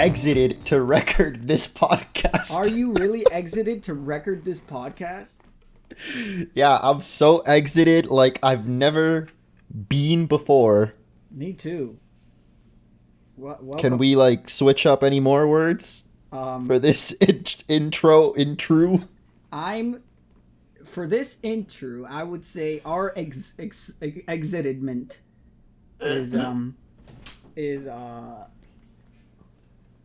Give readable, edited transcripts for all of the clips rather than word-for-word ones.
exited to record this podcast. Are you really exited to record this podcast? Yeah, I'm so exited like I've never been before. Me too. Can we like switch up any more words for this intro? For this intro, I would say our exitedment is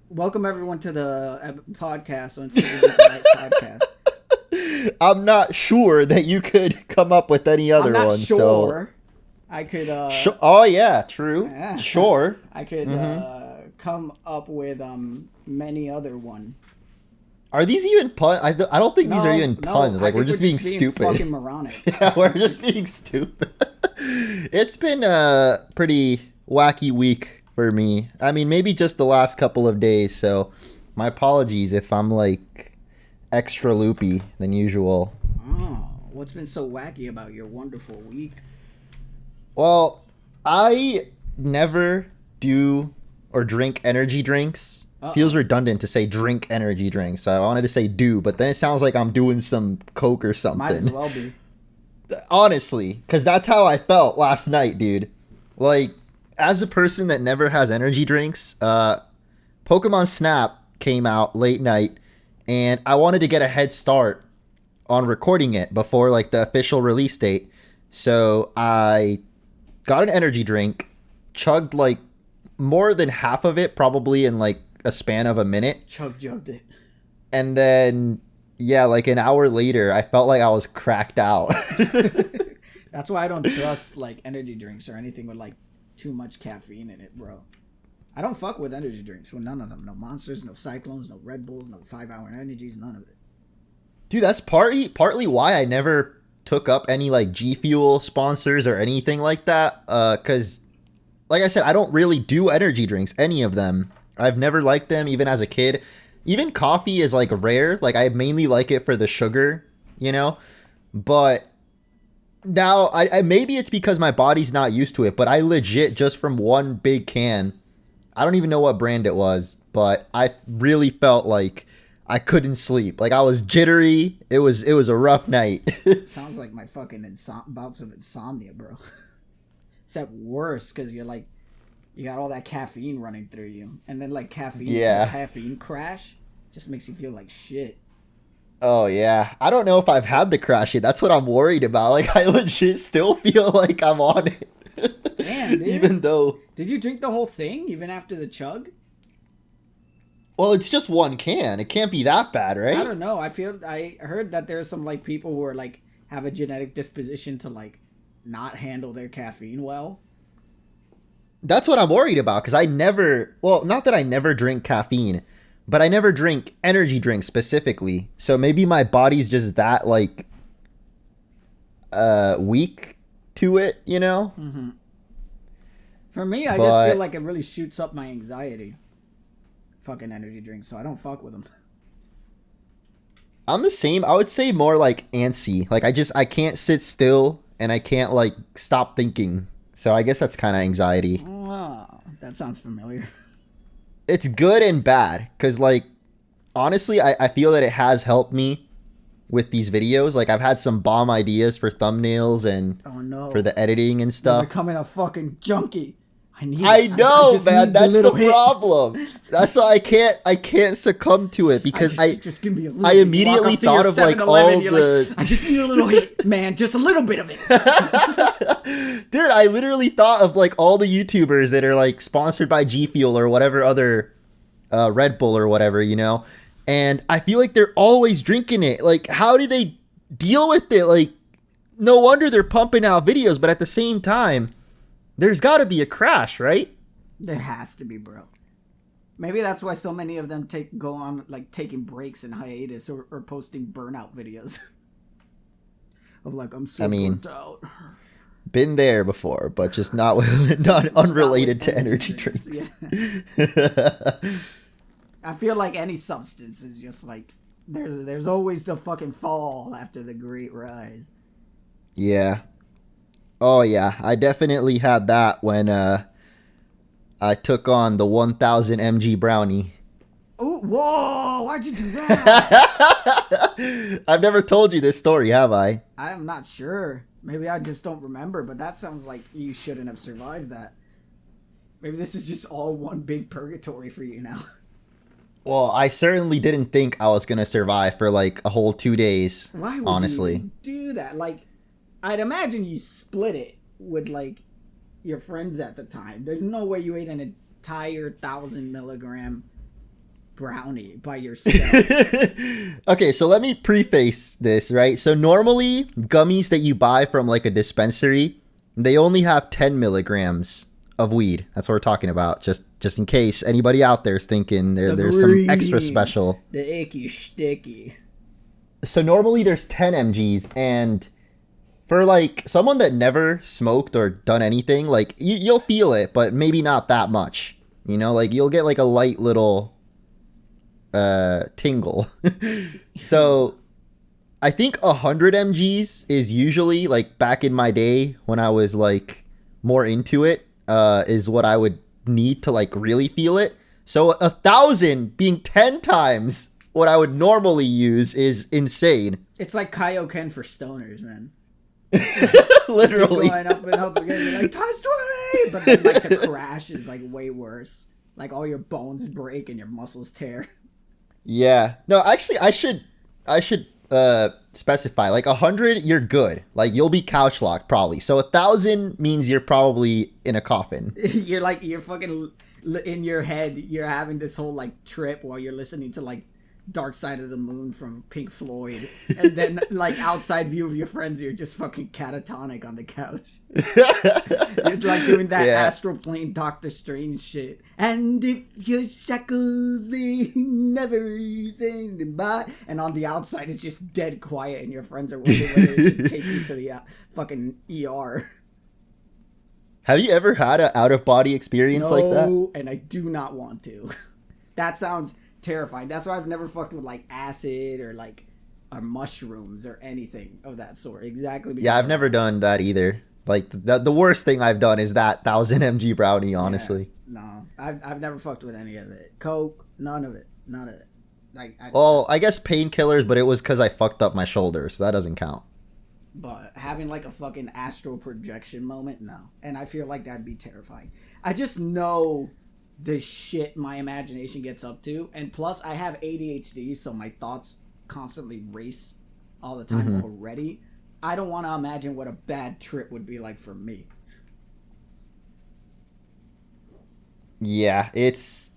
welcome everyone to the podcast on UnSuperDupervised podcast. I'm not sure that you could come up with any other one. Sure. So I could. Oh yeah, true. Yeah. Sure. I could come up with many other one. Are these even puns? I don't think these are even puns. Like we're just being stupid. Fucking moronic. Yeah, we're just being stupid. It's been a pretty wacky week for me. I mean, maybe just the last couple of days. So my apologies if I'm like extra loopy than usual. Oh, what's been so wacky about your wonderful week? Well, I never do or drink energy drinks. Feels redundant to say drink energy drinks. So I wanted to say do, but then it sounds like I'm doing some Coke or something. Might as well be. Honestly, because that's how I felt last night, dude. Like, as a person that never has energy drinks, Pokemon Snap came out late night, and I wanted to get a head start on recording it before, like, the official release date. So I got an energy drink, chugged, like, more than half of it, probably in, like, a span of a minute. Jugged it. And then, yeah, like an hour later, I felt like I was cracked out. That's why I don't trust, like, energy drinks or anything with, like, too much caffeine in it, bro. I don't fuck with energy drinks. Well, none of them. No Monsters, no Cyclones, no Red Bulls, no 5-hour energies, none of it. Dude, that's partly why I never took up any, like, G Fuel sponsors or anything like that. Because, like I said, I don't really do energy drinks, any of them. I've never liked them, even as a kid. Even coffee is, like, rare. Like, I mainly like it for the sugar, you know? But now, I maybe it's because my body's not used to it, but I legit, just from one big can, I don't even know what brand it was, but I really felt like I couldn't sleep. Like, I was jittery. It was a rough night. Sounds like my fucking bouts of insomnia, bro. Except worse, because you're, like, you got all that caffeine running through you. And then, like, caffeine crash just makes you feel like shit. Oh, yeah. I don't know if I've had the crash yet. That's what I'm worried about. Like, I legit still feel like I'm on it. Damn, dude. Even though... Did you drink the whole thing, even after the chug? Well, it's just one can. It can't be that bad, right? I don't know. I heard that there's some, like, people who are, like, have a genetic disposition to, like, not handle their caffeine well. That's what I'm worried about, because not that I never drink caffeine, but I never drink energy drinks specifically. So maybe my body's just that, like, weak to it, you know? Mm-hmm. For me, I just feel like it really shoots up my anxiety. Fucking energy drinks, so I don't fuck with them. I'm the same. I would say more like antsy. Like, I can't sit still, and I can't, like, stop thinking. So I guess that's kind of anxiety. Oh, that sounds familiar. It's good and bad, because, like, honestly, I feel that it has helped me with these videos. Like, I've had some bomb ideas for thumbnails and for the editing and stuff. You're becoming a fucking junkie. I know, man. That's the problem. That's why I can't succumb to it, because just give me a little I immediately thought of, like, all the... Like, I just need a little hit, man. Just a little bit of it. Dude, I literally thought of, like, all the YouTubers that are, like, sponsored by G Fuel or whatever other Red Bull or whatever, you know? And I feel like they're always drinking it. Like, how do they deal with it? Like, no wonder they're pumping out videos, but at the same time, there's got to be a crash, right? There has to be, bro. Maybe that's why so many of them go on, like, taking breaks and hiatus or posting burnout videos. Of, like, I'm so burnt out. Been there before, but just not unrelated to energy drinks. Yeah. I feel like any substance is just, like, there's always the fucking fall after the great rise. Yeah. Oh, yeah. I definitely had that when I took on the 1000 mg brownie. Oh, whoa! Why'd you do that? I've never told you this story, have I? I'm not sure. Maybe I just don't remember, but that sounds like you shouldn't have survived that. Maybe this is just all one big purgatory for you now. Well, I certainly didn't think I was gonna survive for like a whole 2 days. Why would honestly you do that? Like, I'd imagine you split it with like your friends at the time. There's no way you ate an entire 1,000 milligram brownie by yourself. Okay, so let me preface this, right? So normally gummies that you buy from like a dispensary, they only have 10 milligrams of weed. That's what we're talking about. Just in case anybody out there is thinking there's some extra special. The icky sticky. So normally there's 10 mgs, and for like someone that never smoked or done anything, like you'll feel it, but maybe not that much. You know, like you'll get like a light little tingle. So I think 100 mgs is usually, like back in my day when I was like more into it, is what I would need to like really feel it. So 1,000 being 10 times what I would normally use is insane. It's like Kaioken for stoners, man. Literally going up and up again. You're like, times 20! But then like the crash is like way worse. Like all your bones break and your muscles tear. Yeah. No, actually, I should specify, like 100, you're good. Like you'll be couch locked probably. So 1,000 means you're probably in a coffin. you're fucking in your head. You're having this whole like trip while you're listening to like Dark Side of the Moon from Pink Floyd, and then like outside view of your friends, you're just fucking catatonic on the couch. You're like doing that astral plane Doctor Strange shit. And if your shackles be never standing by, and on the outside it's just dead quiet, and your friends are wondering whether they should take you to the fucking ER. Have you ever had an out of body experience like that? No, and I do not want to. That sounds terrifying. That's why I've never fucked with like acid or like or mushrooms or anything of that sort. Exactly. Yeah, I've never done that either. Like the worst thing I've done is that 1,000 mg brownie, honestly. Yeah, no, I've never fucked with any of it. Coke, none of it. Like, I guess painkillers, but it was because I fucked up my shoulder, so that doesn't count. But having like a fucking astral projection moment, no. And I feel like that'd be terrifying. I just know the shit my imagination gets up to, and plus I have ADHD, so my thoughts constantly race all the time already. I don't want to imagine what a bad trip would be like for me. Yeah, it's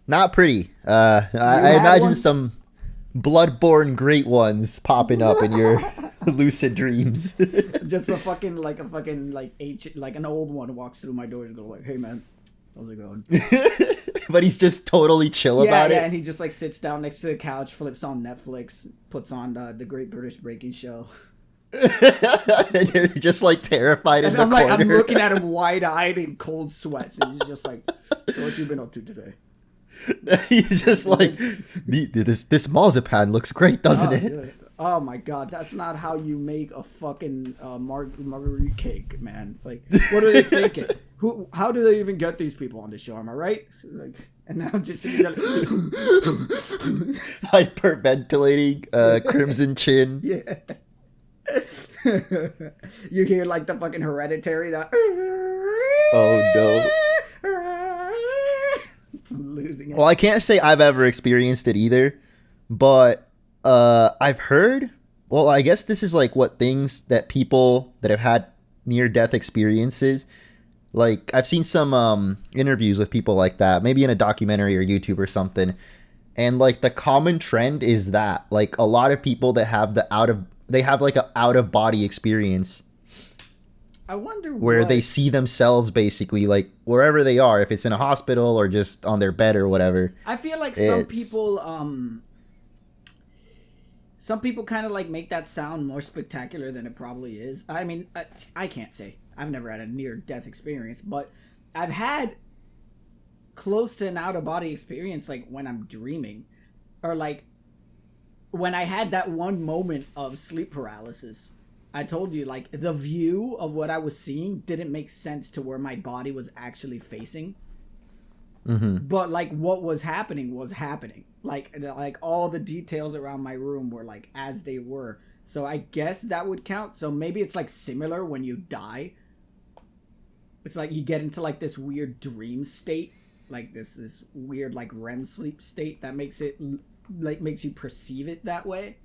not pretty. I imagine some bloodborne great ones popping up in your lucid dreams. Just a fucking like an old one walks through my doors and go like, "Hey man, how's it going?" But he's just totally chill about it. Yeah, and he just like sits down next to the couch, flips on Netflix, puts on the Great British Baking Show. And you're just like terrified in the corner. I'm looking at him wide-eyed in cold sweats, and he's just like, "So what you been up to today?" He's just like, this marzipan looks great, doesn't it? Yeah. Oh my god, that's not how you make a fucking marguerite cake, man. Like, what are they thinking? How do they even get these people on the show? Am I right? Like, and now I'm just sitting there like, hyperventilating, crimson chin. Yeah. You hear like the fucking Hereditary, that. Oh no. I'm losing it. Well, I can't say I've ever experienced it either, but I've heard. Well, I guess this is like what things that people that have had near-death experiences. Like I've seen some interviews with people like that, maybe in a documentary or YouTube or something, and like the common trend is that like a lot of people that have they have like an out-of-body experience. I wonder where they see themselves basically like wherever they are, if it's in a hospital or just on their bed or whatever. I feel like some people kind of like make that sound more spectacular than it probably is. I mean, I can't say. I've never had a near-death experience, but I've had close to an out-of-body experience, like when I'm dreaming, or like when I had that one moment of sleep paralysis. I told you, like, the view of what I was seeing didn't make sense to where my body was actually facing. But like what was happening was happening. Like all the details around my room were like as they were. So I guess that would count. So maybe it's like similar when you die. It's like you get into like this weird dream state, like this weird like REM sleep state that makes you perceive it that way.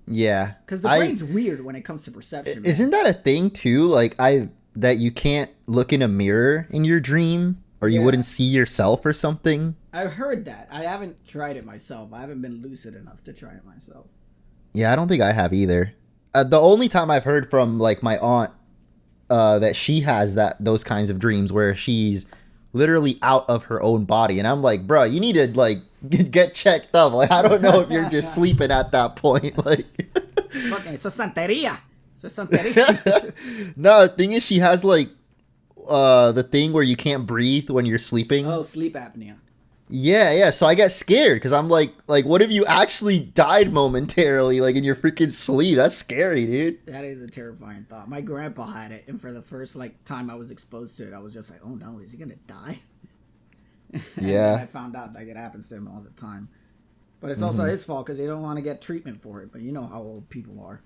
Yeah, because the brain's weird when it comes to perception. Isn't that a thing too? Like that you can't look in a mirror in your dream, or you wouldn't see yourself or something. I heard that. I haven't tried it myself. I haven't been lucid enough to try it myself. Yeah, I don't think I have either. The only time I've heard from like my aunt that she has those kinds of dreams where she's literally out of her own body, and I'm like, bro, you need to like get checked up. Like, I don't know if you're just sleeping at that point. Like, okay, so santeria. No, the thing is, she has like the thing where you can't breathe when you're sleeping. Oh, sleep apnea. Yeah. So I get scared because I'm like, what if you actually died momentarily, like in your freaking sleep? That's scary, dude. That is a terrifying thought. My grandpa had it, and for the first like time I was exposed to it, I was just like, oh no, is he gonna die? Yeah. I found out like it happens to him all the time. But it's also his fault because they don't want to get treatment for it. But you know how old people are.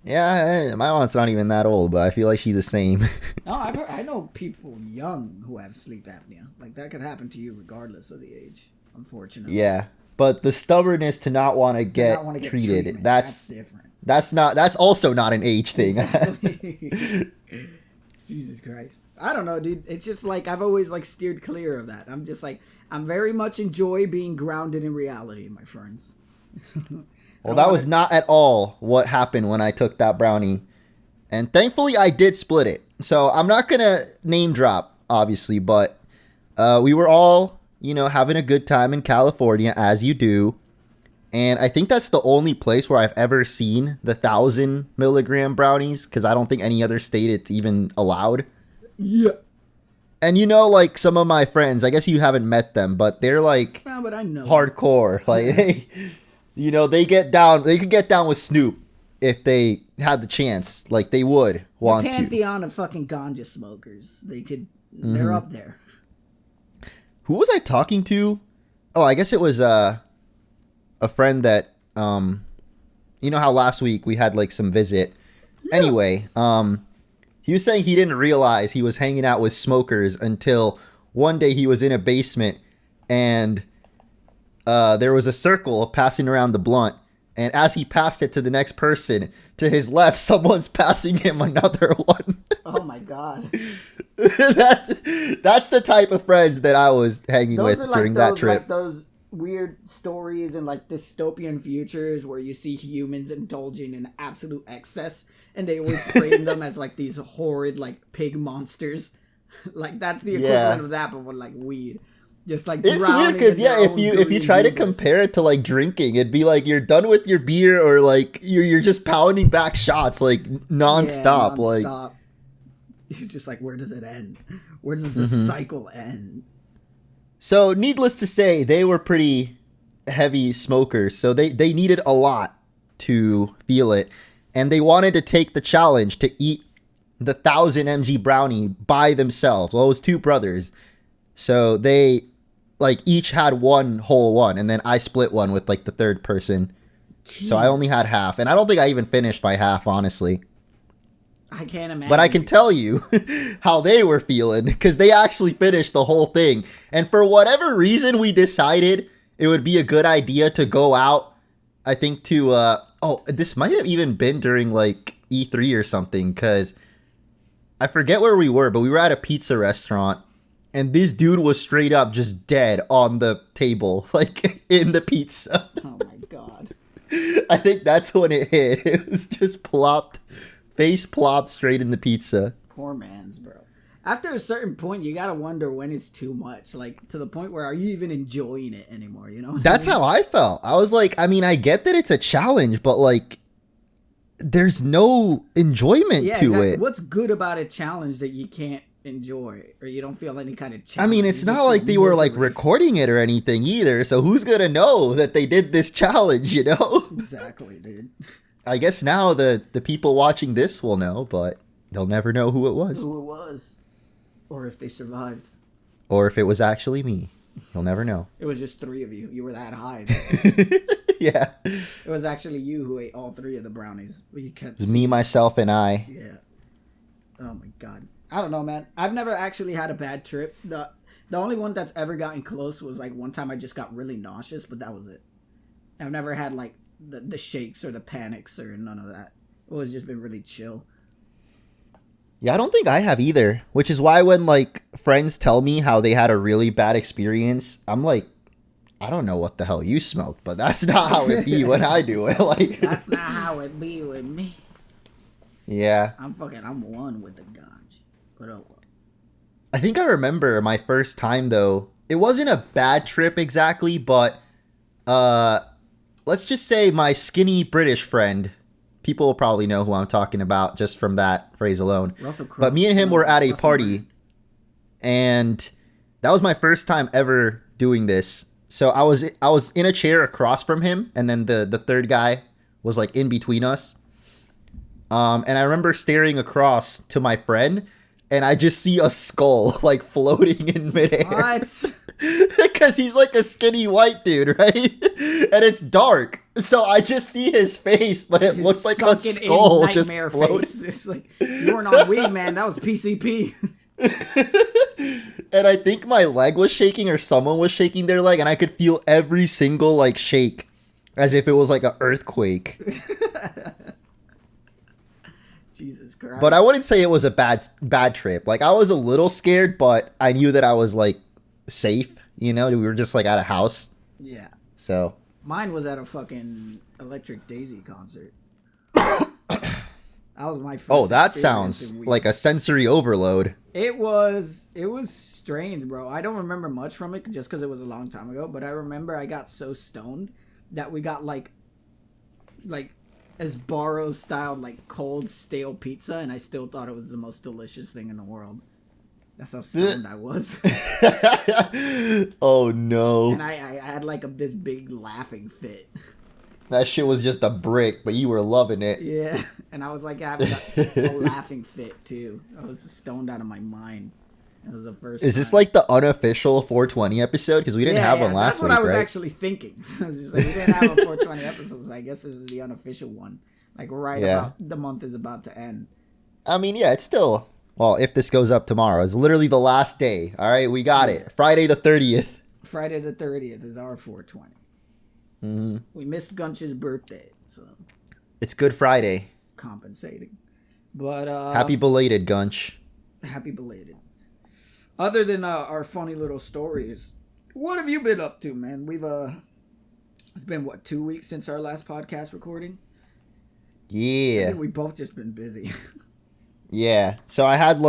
Yeah, my aunt's not even that old, but I feel like she's the same. No, I know people young who have sleep apnea. Like, that could happen to you regardless of the age, unfortunately. Yeah, but the stubbornness to not want to get treated, that's different. That's also not an age thing. Exactly. Jesus Christ. I don't know, dude. It's just like, I've always like steered clear of that. I'm just like, I'm very much enjoy being grounded in reality, my friends. Well, that was not at all what happened when I took that brownie. And thankfully, I did split it. So I'm not going to name drop, obviously, but we were all, having a good time in California, as you do. And I think that's the only place where I've ever seen the 1,000 milligram brownies, because I don't think any other state it's even allowed. Yeah. And like some of my friends, I guess you haven't met them, but they're like but I know. Hardcore. Like, they get down. They could get down with Snoop if they had the chance. Like, they would want to. The pantheon of fucking ganja smokers. They could. They're up there. Who was I talking to? Oh, I guess it was a friend that you know how last week we had like some visit. Yeah. Anyway, he was saying he didn't realize he was hanging out with smokers until one day he was in a basement and there was a circle passing around the blunt, and as he passed it to the next person, to his left, someone's passing him another one. Oh my god. That's the type of friends that I was hanging with during that trip. Like those weird stories and like dystopian futures where you see humans indulging in absolute excess, and they always frame them as like these horrid like pig monsters. Like, that's the equivalent of that, but with like weed. Just like it's weird because if you try to compare it to like drinking, it'd be like you're done with your beer, or like you're just pounding back shots like nonstop. Like, it's just like, where does it end? Where does the cycle end? So needless to say, they were pretty heavy smokers, so they needed a lot to feel it, and they wanted to take the challenge to eat the 1,000 mg brownie by themselves. Well, it was two brothers, so they like each had one whole one, and then I split one with like the third person. Jeez. So I only had half, and I don't think I even finished by half, honestly. I can't imagine. But I can tell you how they were feeling, because they actually finished the whole thing. And for whatever reason, we decided it would be a good idea to go out, I think to, this might have even been during like E3 or something, because I forget where we were, but we were at a pizza restaurant. And this dude was straight up just dead on the table, like in the pizza. Oh my god. I think that's when it hit. It was just face plopped straight in the pizza. Poor man's, bro. After a certain point, you gotta wonder when it's too much. Like, to the point where, are you even enjoying it anymore, That's how I felt. I was like, I mean, I get that it's a challenge, but like, there's no enjoyment to it. What's good about a challenge that you can't enjoy, or you don't feel any kind of challenge? I mean, it's not like they were like recording it or anything either, so who's gonna know that they did this challenge, Exactly, dude. I guess now the people watching this will know, but they'll never know who it was. Or if they survived. Or if it was actually me. You'll never know. It was just 3 of you. You were that high. Yeah. It was actually you who ate all 3 of the brownies. You kept It was me, myself, and I. Yeah. Oh my god. I don't know, man. I've never actually had a bad trip. The only one that's ever gotten close was like one time I just got really nauseous, but that was it. I've never had like the shakes or the panics or none of that. It's just been really chill. Yeah, I don't think I have either, which is why when like friends tell me how they had a really bad experience, I'm like, I don't know what the hell you smoked, but that's not how it be when I do it. Like that's not how it be with me. Yeah. I'm one with the ganj. But oh well. I think I remember my first time though. It wasn't a bad trip exactly, but let's just say my skinny British friend, people will probably know who I'm talking about just from that phrase alone. But me and him were at a party, and that was my first time ever doing this. So I was in a chair across from him, and then the third guy was like in between us. And I remember staring across to my friend, and I just see a skull like floating in midair. What? Because he's like a skinny white dude, right? And it's dark, so I just see his face, but it looks like a skull just floating. It's like, you weren't on weed, man. That was PCP. And I think my leg was shaking, or someone was shaking their leg, and I could feel every single like shake, as if it was like an earthquake. Jesus Christ. But I wouldn't say it was a bad trip. Like, I was a little scared, but I knew that I was like safe, we were just like at a house. Yeah. So mine was at a fucking Electric Daisy concert. That was my first. Oh, that sounds like a sensory overload. It was strange, bro. I don't remember much from it just because it was a long time ago, but I remember I got so stoned that we got like Sbarro style like cold stale pizza, and I still thought it was the most delicious thing in the world. That's how stoned I was. Oh no. And I had like this big laughing fit. That shit was just a brick, but you were loving it. Yeah, and I was like having a laughing fit too. I was stoned out of my mind. It was the first Is this like the unofficial 420 episode? Because we didn't have one last week, right? That's what I was actually thinking. I was just like, we didn't have a 420 episode, so I guess this is the unofficial one. Like about the month is about to end. I mean, yeah, it's still... Well, if this goes up tomorrow, it's literally the last day. All right, we got it. Friday the 30th. Friday the 30th is our 420. Mm-hmm. We missed Gunch's birthday, so... It's Good Friday. Compensating. But, happy belated, Gunch. Happy belated. Other than our funny little stories, what have you been up to, man? It's been, 2 weeks since our last podcast recording? Yeah. I think we've both just been busy. Yeah. So I had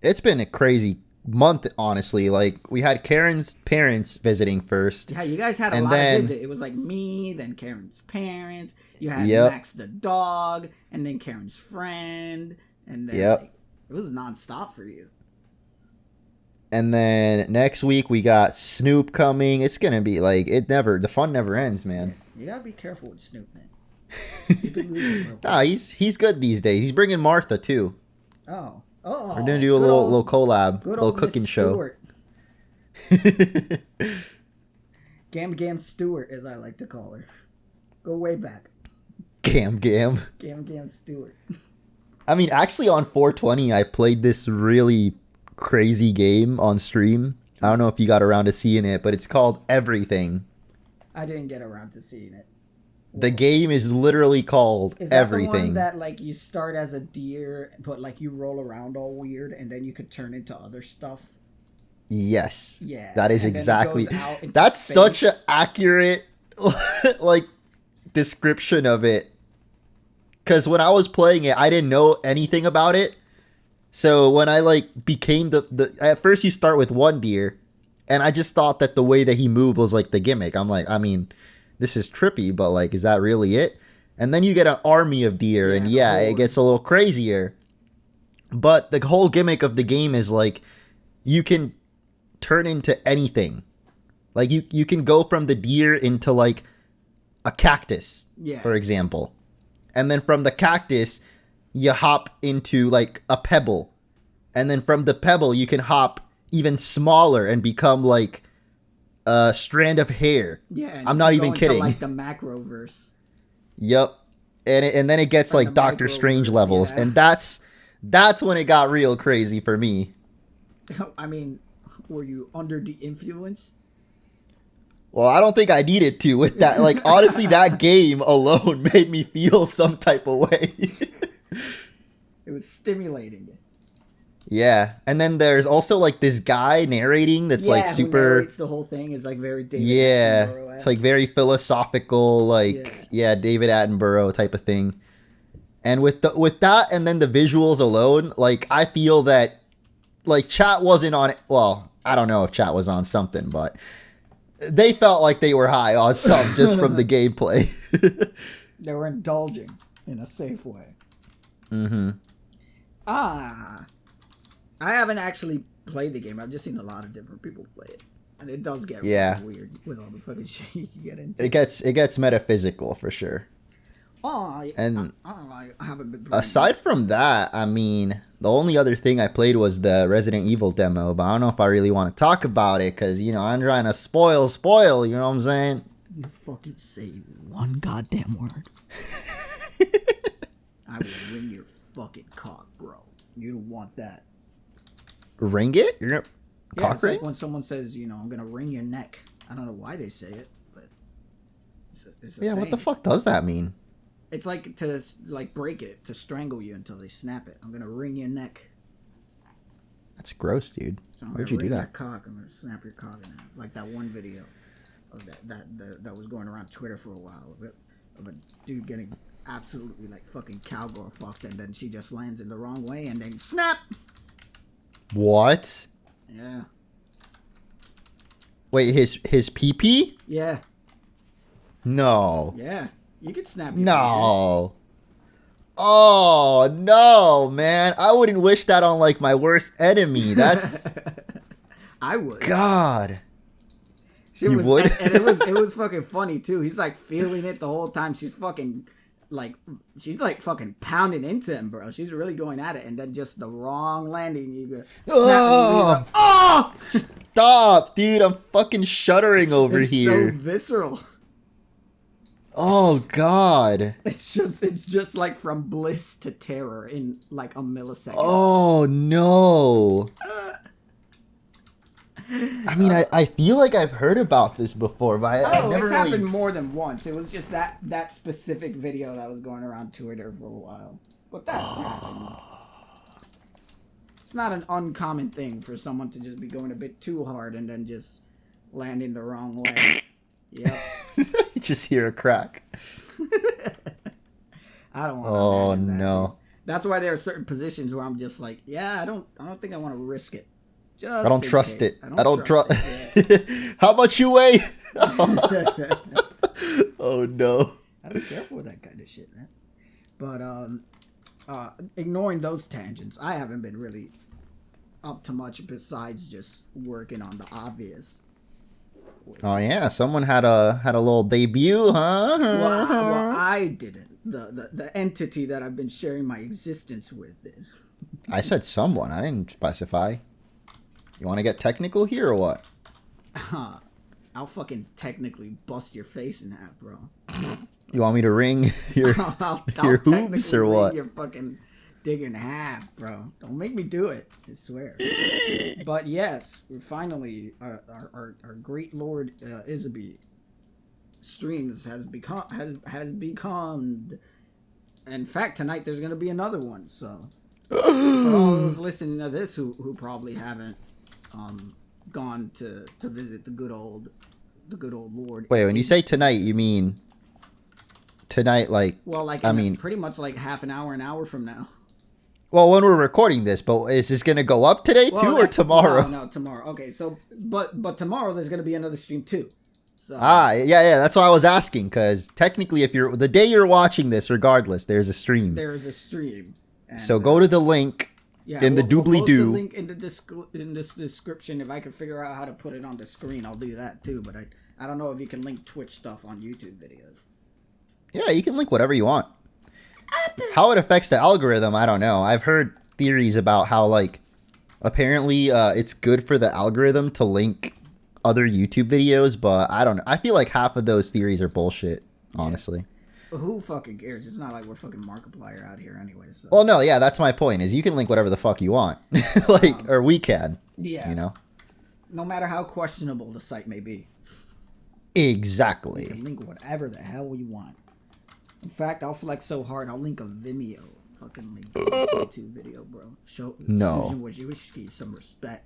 it's been a crazy month, honestly. Like, we had Karen's parents visiting first. Yeah, you guys had a lot of visit. It was like me, then Karen's parents. You had Max the dog, and then Karen's friend. And then it was nonstop for you. And then next week we got Snoop coming. It's gonna be like the fun never ends, man. Yeah, you gotta be careful with Snoop, man. Nah, he's good these days. He's bringing Martha too. Oh, we're gonna do a little collab, little cooking show. Gam Stewart, as I like to call her. Go way back. Gam Stewart. I mean, actually, on 420, I played this really crazy game on stream. I don't know if you got around to seeing it, but it's called Everything. I didn't get around to seeing it. The game is literally called Everything. The one that like you start as a deer, but like you roll around all weird, and then you could turn into other stuff? Yes. Yeah. That is exactly. That's space. Such an accurate like description of it. Because when I was playing it, I didn't know anything about it. So when I like became at first you start with one deer, and I just thought that the way that he moved was like the gimmick. I'm like, I mean, this is trippy, but like, is that really it? And then you get an army of deer, and it gets a little crazier. But the whole gimmick of the game is like, you can turn into anything. Like you can go from the deer into like a cactus, for example. And then from the cactus, you hop into like a pebble. and then from the pebble you can hop even smaller and become like a strand of hair. Yeah, I'm not even kidding. Like the macroverse. Yep, and then it gets like Doctor Strange levels, and that's when it got real crazy for me. I mean, were you under the influence? Well, I don't think I needed to with that. Like, honestly, that game alone made me feel some type of way. It was stimulating. Yeah, and then there's also like this guy narrating that's like super. Who narrates the whole thing is like very David Attenborough-esque. It's like very philosophical, like David Attenborough type of thing. And with that, and then the visuals alone, like I feel that, like chat wasn't on it. Well, I don't know if chat was on something, but they felt like they were high on some just from the gameplay. They were indulging in a safe way. Mm-hmm. I haven't actually played the game. I've just seen a lot of different people play it, and it does get really weird with all the fucking shit you get into. It gets metaphysical for sure. I haven't been playing. Aside from that, I mean, the only other thing I played was the Resident Evil demo, but I don't know if I really want to talk about it because, you know, I'm trying to spoil, you know what I'm saying? You fucking say one goddamn word. I will wring your fucking cock, bro. You don't want that. Ring it? You're gonna cock it's ring? Like when someone says, you know, I'm gonna wring your neck. I don't know why they say it, but it's a saying. What the fuck does that mean? It's like to break it, to strangle you until they snap it. I'm gonna wring your neck. That's gross, dude. So Where'd you do that? Cock. I'm gonna snap your cock in half. Like that one video of that was going around Twitter for a while of a dude getting absolutely like fucking cowgirl fucked, and then she just lands in the wrong way, and then snap. What? Yeah. Wait, his pee-pee? Yeah. No. Yeah. You could snap your No. Oh, no, man. I wouldn't wish that on, like, my worst enemy. That's... I would. God. You would? And it was fucking funny, too. He's, like, feeling it the whole time. She's fucking fucking pounding into him, bro. She's really going at it. And then just the wrong landing. You go, snap, oh! Stop, dude. I'm fucking shuddering over here. It's so visceral. Oh God! It's just like from bliss to terror in like a millisecond. Oh no! I mean, I feel like I've heard about this before, but I never it's really... happened more than once. It was just that specific video that was going around Twitter for a while. But that's happened. It's not an uncommon thing for someone to just be going a bit too hard and then just landing the wrong way. Yep. You just hear a crack. I don't want to. Oh that, no. Dude. That's why there are certain positions where I'm just like, yeah, I don't think I want to risk it. I don't trust it. I don't trust it. Yeah. How much you weigh? Oh no. I don't care for that kind of shit, man. But ignoring those tangents, I haven't been really up to much besides just working on the obvious. Oh yeah, someone had a little debut, huh? Well, I didn't. The entity that I've been sharing my existence with did. I said someone. I didn't specify. You want to get technical here or what? I'll fucking technically bust your face in half, bro. You want me to ring your your hoops or what? Your fucking dig in half, bro. Don't make me do it. I swear. But yes, we finally our great Lord Isaby streams has become. In fact, tonight there's gonna be another one. So for all those listening to this who probably haven't gone to visit the good old Lord. Wait, when you say tonight, you mean tonight, like? Well, like pretty much like half an hour from now. Well, when we're recording this, but is this gonna go up today too or tomorrow? No, tomorrow. Okay, so but tomorrow there's gonna be another stream too. So yeah, that's why I was asking, because technically, if you're the day you're watching this, regardless, there's a stream. There's a stream. And, so go to the link. Yeah, in the doobly doo. Link in this description. If I can figure out how to put it on the screen, I'll do that too. But I don't know if you can link Twitch stuff on YouTube videos. Yeah, you can link whatever you want. How it affects the algorithm, I don't know. I've heard theories about how like Apparently, it's good for the algorithm to link other YouTube videos, but I don't know. I feel like half of those theories are bullshit, honestly. Who fucking cares? It's not like we're fucking Markiplier out here anyway. So. Well, no, yeah, that's my point. Is you can link whatever the fuck you want, like, or we can. Yeah. You know. No matter how questionable the site may be. Exactly. You can link whatever the hell we want. In fact, I'll flex so hard, I'll link a Vimeo. Fucking link this YouTube video, bro. Show Susan Wojcicki some respect.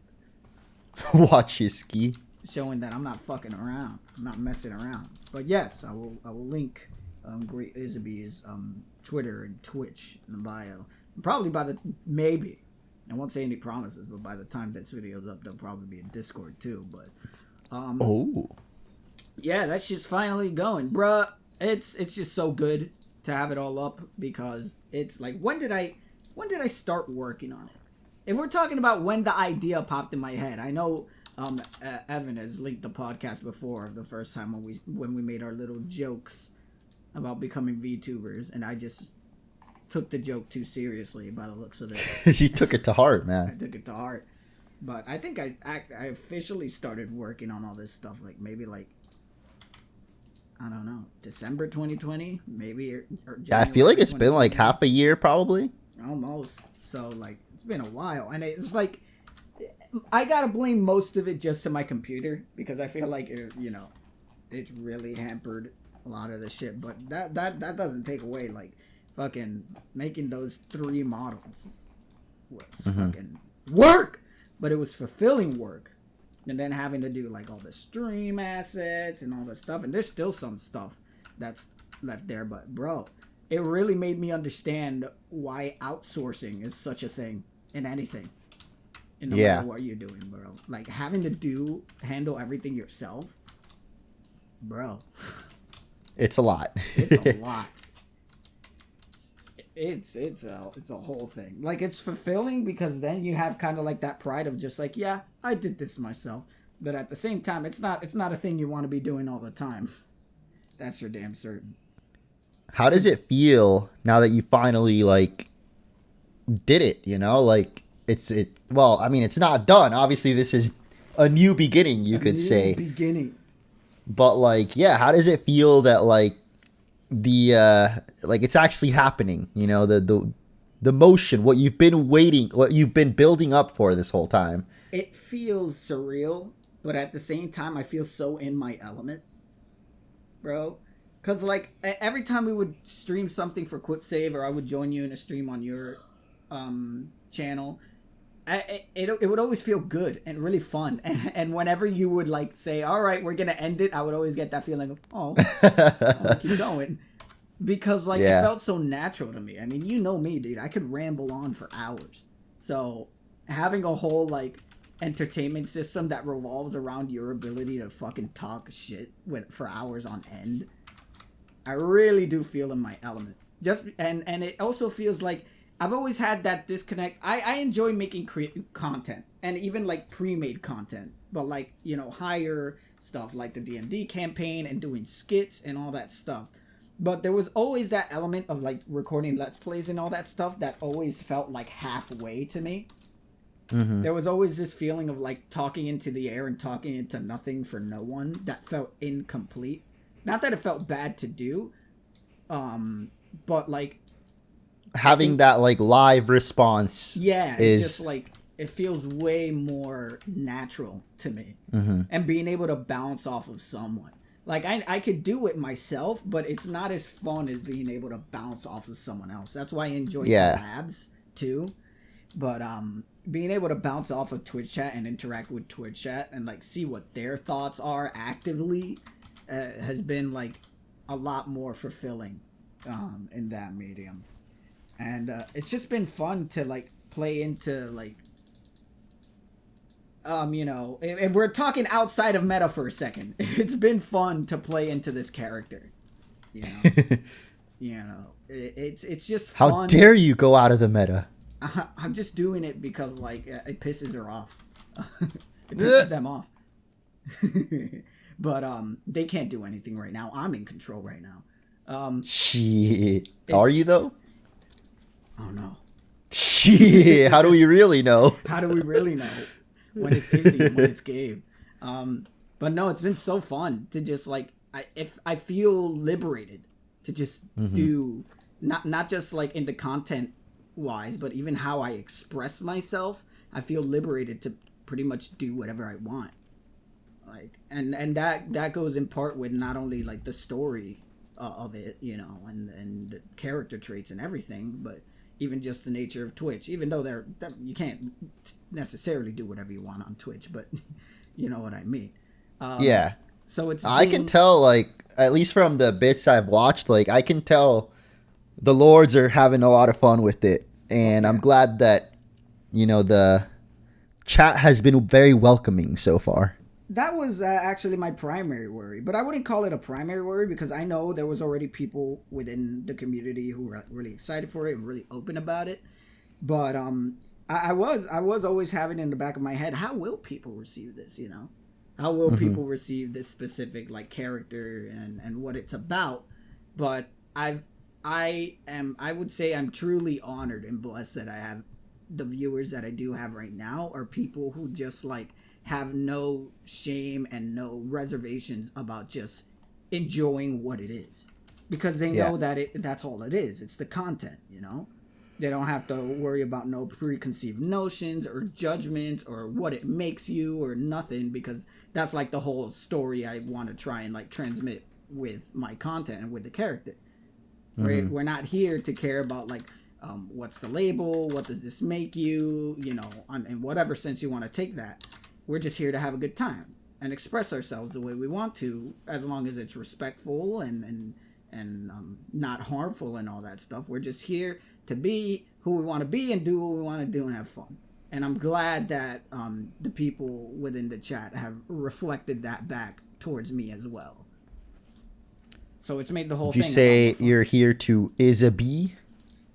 Wojcicki. Showing that I'm not fucking around. I'm not messing around. But yes, I will link Great Isabee's Twitter and Twitch in the bio. Probably maybe. I won't say any promises, but by the time this video's up, there'll probably be a Discord too. But yeah, that shit's finally going, bruh. It's just so good to have it all up because it's like when did I start working on it? If we're talking about when the idea popped in my head, I know Evan has linked the podcast before the first time when we made our little jokes about becoming VTubers, and I just took the joke too seriously by the looks of it. You took it to heart, man. I took it to heart, but I think I officially started working on all this stuff like maybe like I don't know, December 2020, maybe or I feel like it's been like half a year probably. Almost. So like it's been a while, and it's like I gotta blame most of it just to my computer because I feel like it's really hampered a lot of the shit. But that doesn't take away like fucking making those 3 models was fucking work, but it was fulfilling work. And then having to do like all the stream assets and all that stuff, and there's still some stuff that's left there. But bro, it really made me understand why outsourcing is such a thing in anything. No matter what you're doing, bro. Like having to handle everything yourself, bro. It's a lot. It's a lot. It's a whole thing. Like it's fulfilling because then you have kind of like that pride of just like, yeah, I did this myself. But at the same time, it's not a thing you want to be doing all the time. That's for damn certain. How does it feel now that you finally like did it, like well, I mean, it's not done. Obviously, this is a new beginning, you could say. Beginning. But like, yeah, how does it feel that like like it's actually happening, the motion, what you've been building up for this whole time? It feels surreal, but at the same time I feel so in my element, bro, because like every time we would stream something for Quip Save, or I would join you in a stream on your channel, it would always feel good and really fun, and whenever you would like say, all right, we're gonna end it, I would always get that feeling of keep going, because like it felt so natural to me. I mean, you know me, dude, I could ramble on for hours, so having a whole like entertainment system that revolves around your ability to fucking talk shit for hours on end, I really do feel in my element. And it also feels like I've always had that disconnect. I enjoy making content, and even like pre-made content, but like, higher stuff like the D&D campaign and doing skits and all that stuff. But there was always that element of like recording Let's Plays and all that stuff that always felt like halfway to me. Mm-hmm. There was always this feeling of like talking into the air and talking into nothing for no one that felt incomplete. Not that it felt bad to do, but like having that like live response, it's just like it feels way more natural to me, and being able to bounce off of someone. Like I could do it myself, but it's not as fun as being able to bounce off of someone else. That's why I enjoy collabs too. But being able to bounce off of Twitch chat and interact with Twitch chat and like see what their thoughts are actively has been like a lot more fulfilling in that medium. And it's just been fun to like play into like if we're talking outside of meta for a second, it's been fun to play into this character. It's just fun. How dare you go out of the meta? I'm just doing it because like it pisses her off. It pisses them off. But they can't do anything right now. I'm in control right now. Shit. Are you though? Oh no. Shit, how do we really know? How do we really know when it's Izzy and when it's Gabe? But no, it's been so fun to just like I feel liberated to just do not just like into content wise, but even how I express myself. I feel liberated to pretty much do whatever I want. Like and that goes in part with not only like the story of it, you know, and the character traits and everything, but even just the nature of Twitch, even though you can't necessarily do whatever you want on Twitch, but you know what I mean. Yeah. So I can tell, like, at least from the bits I've watched, like, I can tell the Lords are having a lot of fun with it. And I'm glad that, you know, the chat has been very welcoming so far. That was actually my primary worry, but I wouldn't call it a primary worry because I know there was already people within the community who were really excited for it and really open about it. But I was always having in the back of my head, how will people receive this? You know, how will people receive this specific like character and what it's about? But I would say I'm truly honored and blessed that I have the viewers that I do have right now are people who just like have no shame and no reservations about just enjoying what it is, because they know that that's all it is. It's the content, you know. They don't have to worry about no preconceived notions or judgments or what it makes you or nothing, because that's like the whole story I want to try and like transmit with my content and with the character. Right? We're not here to care about like what's the label, what does this make you, you know, in whatever sense you want to take that. We're just here to have a good time and express ourselves the way we want to, as long as it's respectful and not harmful and all that stuff. We're just here to be who we want to be and do what we want to do and have fun. And I'm glad that the people within the chat have reflected that back towards me as well. So it's made the whole thing. Would you say you're here to is-a-be?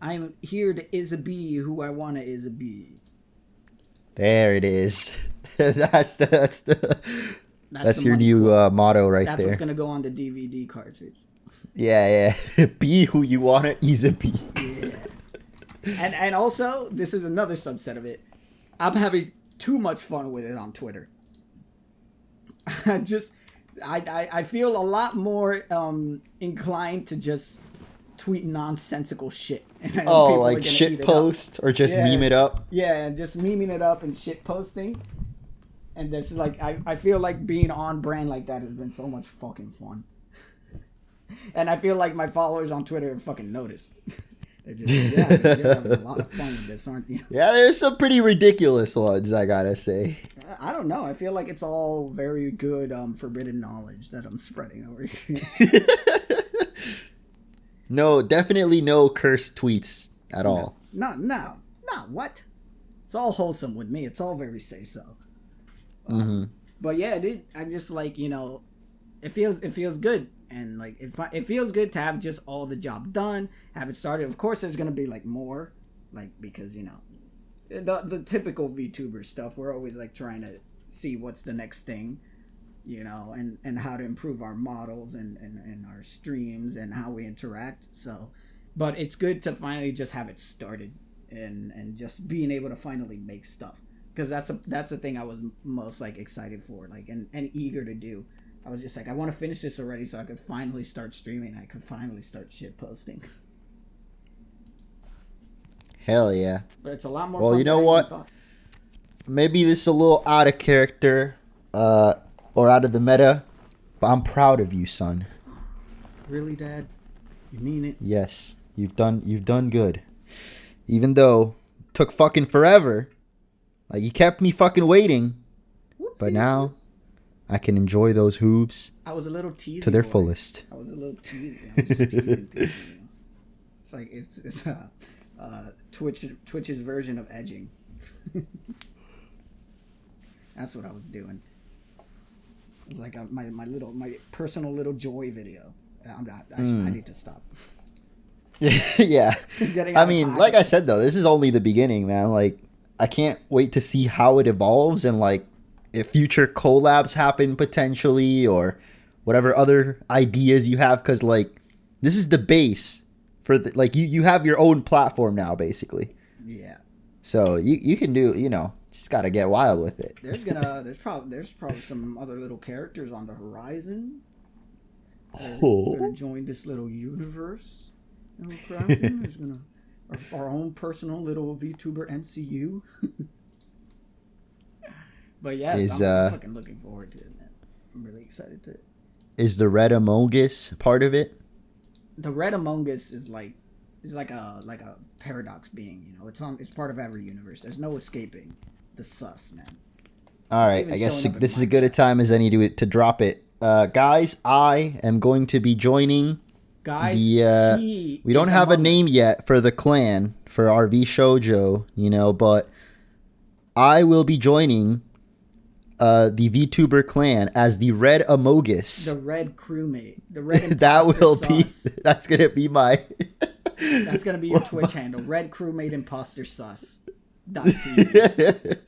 I'm here to is-a-be who I want to is-a-be. There it is. That's your new motto right there. That's what's gonna go on the DVD cartridge. Yeah. Be who you wanna be. Yeah. And also, this is another subset of it. I'm having too much fun with it on Twitter. I feel a lot more inclined to just tweet nonsensical shit. Oh, like shit post or just meme it up? Yeah, just memeing it up and shit posting. And there's like, I feel like being on brand like that has been so much fucking fun. And I feel like my followers on Twitter have fucking noticed. They're just like, yeah, you're having a lot of fun with this, aren't you? Yeah, there's some pretty ridiculous ones, I gotta say. I don't know. I feel like it's all very good forbidden knowledge that I'm spreading over here. No, definitely no cursed tweets at all. No, what? It's all wholesome with me. It's all very say-so. But yeah, dude, I just like, you know, it feels good. And like, it feels good to have just all the job done, have it started. Of course, there's going to be like more, like, because, you know, the typical VTuber stuff. We're always like trying to see what's the next thing, you know, and how to improve our models and our streams and how we interact. So, but it's good to finally just have it started and just being able to finally make stuff, because that's the thing I was most like excited for, like, and eager to do. I was just like, I want to finish this already so I could finally start streaming. I could finally start shit posting. Hell yeah. But it's a lot more fun. Well, you know what? Maybe this is a little out of character or out of the meta, but I'm proud of you, son. Really, Dad? You mean it? Yes. You've done good. Even though it took fucking forever. Like, you kept me fucking waiting. Whoopsies. But now I can enjoy those hooves. I was a little teasing to their fullest. I was a little teasing. I was just teasing people, you know? It's like it's Twitch's version of edging. That's what I was doing. It's like my personal little joy video. I need to stop. Yeah. I mean, like I said though, this is only the beginning, man. Like, I can't wait to see how it evolves and like if future collabs happen potentially or whatever other ideas you have, because like this is the base for the, like you have your own platform now basically. Yeah. So you can do, just gotta get wild with it. There's probably some other little characters on the horizon. Gonna join this little universe. Crafting. There's gonna our own personal little VTuber MCU. But yes, I'm fucking looking forward to it, man. I'm really excited to. Is the Red Among Us part of it? The Red Among Us is like a paradox being, it's part of every universe. There's no escaping the sus, man. All right, I guess this is as good a time as any to drop it. Guys, I am going to be joining we don't have a name yet for the clan for RV Shoujo, but I will be joining the VTuber clan as the Red Among Us. The Red crewmate. The Red that's gonna be my that's gonna be your Twitch handle. Red crewmate imposter sus. .tv.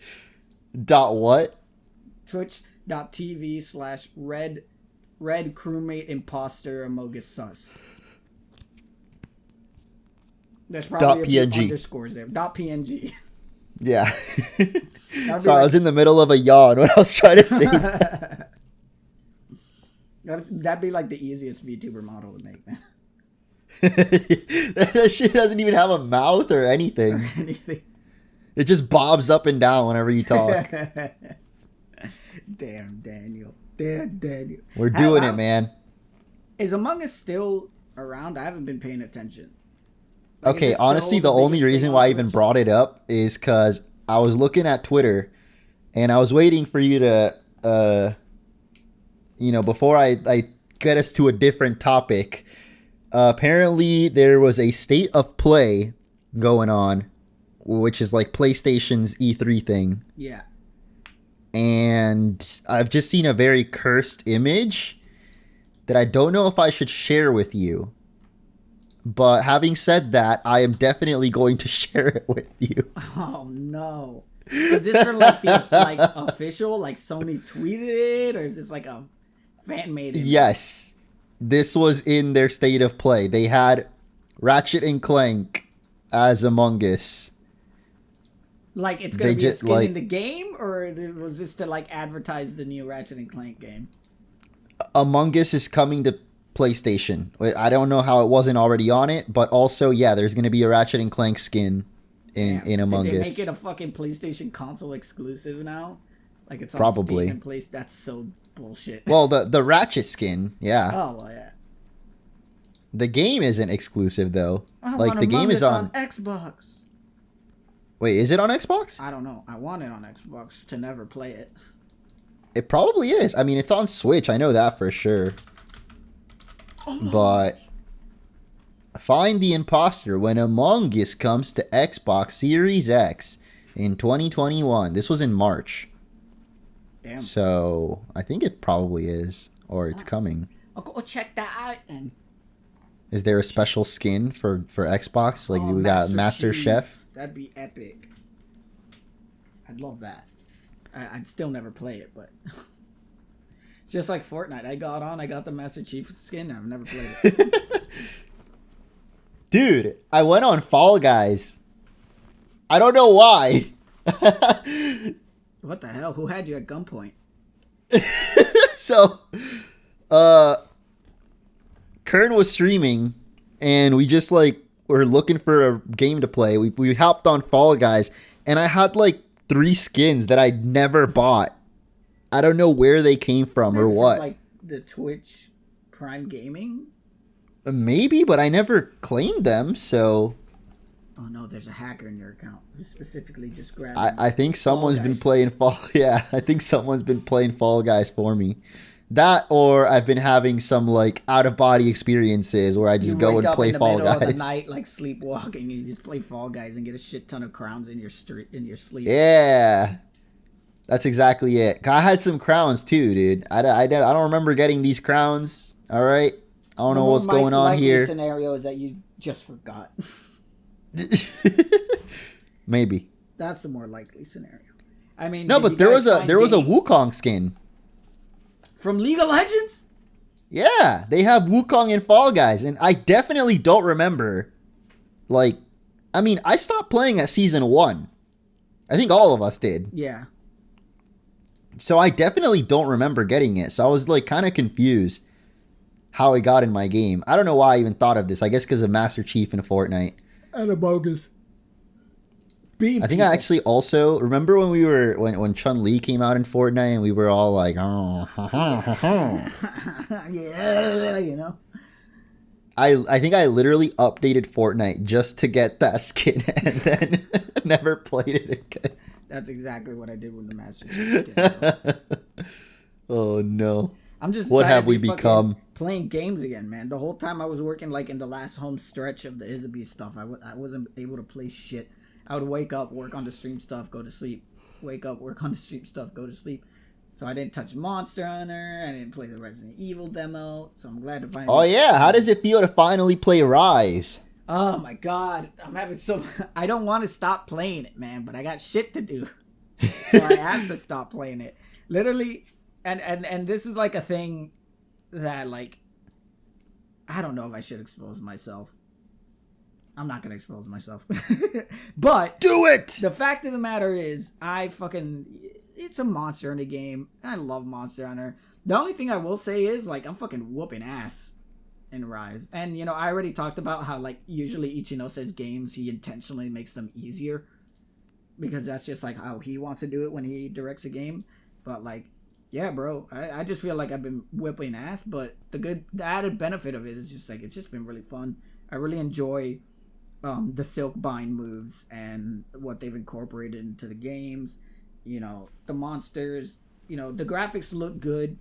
Dot what? Twitch.tv/red crewmate imposter Among Us sus. There's probably a few underscores there. .png. Yeah. Sorry, I was in the middle of a yawn when I was trying to say that. That'd be like the easiest VTuber model to make, man. That shit doesn't even have a mouth or anything. It just bobs up and down whenever you talk. Damn Daniel. We're doing it, man. Is Among Us still around? I haven't been paying attention. Okay, honestly, the only reason why I even brought it up is because I was looking at Twitter and I was waiting for you to, before I get us to a different topic. Apparently, there was a state of play going on, which is like PlayStation's E3 thing. Yeah. And I've just seen a very cursed image that I don't know if I should share with you. But having said that, I am definitely going to share it with you. Oh no! Is this from like the official, like Sony tweeted it, or is this like a fan made it? Yes, this was in their state of play. They had Ratchet and Clank as Among Us. Like it's gonna be a skin in the game, or was this to like advertise the new Ratchet and Clank game? Among Us is coming to PlayStation. I don't know how it wasn't already on it, but also, yeah, there's going to be a Ratchet and Clank skin in Among Us. Did they make it a fucking PlayStation console exclusive now? Like it's on probably Steam and place. That's so bullshit. Well, the Ratchet skin, yeah. Oh well, yeah. The game isn't exclusive though. Like the game is on Xbox. Wait, is it on Xbox? I don't know. I want it on Xbox to never play it. It probably is. I mean, it's on Switch. I know that for sure. But find the imposter when Among Us comes to Xbox Series X in 2021. This was in March. Damn. So I think it probably is, or it's coming. I'll go check that out. And is there a special skin for Xbox? Like we got Master Chef? That'd be epic. I'd love that. I'd still never play it, but it's just like Fortnite. I got the Master Chief skin. I've never played it. Dude, I went on Fall Guys. I don't know why. What the hell? Who had you at gunpoint? So, Kern was streaming, and we just were looking for a game to play. We hopped on Fall Guys, and I had 3 skins that I'd never bought. I don't know where they came from or what. Like the Twitch Prime Gaming? Maybe, but I never claimed them, so. Oh no, there's a hacker in your account who specifically just grabbed. I think someone's been playing Fall. Yeah, I think someone's been playing Fall Guys for me. That, or I've been having some out of body experiences where I just go and play Fall Guys. You wake up in the middle of the night, sleepwalking, and you just play Fall Guys and get a shit ton of crowns in your sleep. Yeah, that's exactly it. I had some crowns too, dude. I don't remember getting these crowns. All right, I don't know what's going on here. The scenario is that you just forgot. Maybe that's the more likely scenario. I mean, no, but there was a Wukong skin. From League of Legends? Yeah, they have Wukong in Fall Guys, and I definitely don't remember. I I mean, I stopped playing at season 1. I think all of us did. Yeah. So I definitely don't remember getting it. So I was like kind of confused how it got in my game. I don't know why I even thought of this. I guess because of Master Chief in Fortnite. And a bogus. I think I actually also remember when we were when Chun-Li came out in Fortnite and we were all like, oh, yeah, you know. I think I literally updated Fortnite just to get that skin and then never played it again. That's exactly what I did with the Master Chief skin. Oh no. I'm just what have we become? Playing games again, man. The whole time I was working like in the last home stretch of the Isaby stuff, I wasn't able to play shit. I would wake up, work on the stream stuff, go to sleep. Wake up, work on the stream stuff, go to sleep. So I didn't touch Monster Hunter. I didn't play the Resident Evil demo. So I'm glad to finally. Oh yeah, how does it feel to finally play Rise? Oh my god, I'm having so. I don't want to stop playing it, man, but I got shit to do, so I have to stop playing it. Literally, and this is like a thing that like I don't know if I should expose myself. I'm not gonna expose myself. But do it! The fact of the matter is, it's a Monster Hunter game. I love Monster Hunter. The only thing I will say is, like, I'm fucking whooping ass in Rise. And, you know, I already talked about how, like, usually Ichino says games, he intentionally makes them easier. Because that's just, like, how he wants to do it when he directs a game. But, like, yeah, bro. I just feel like I've been whipping ass. But the added benefit of it is just, like, it's just been really fun. I really enjoy the Silkbind moves and what they've incorporated into the games. You know, the monsters, you know, the graphics look good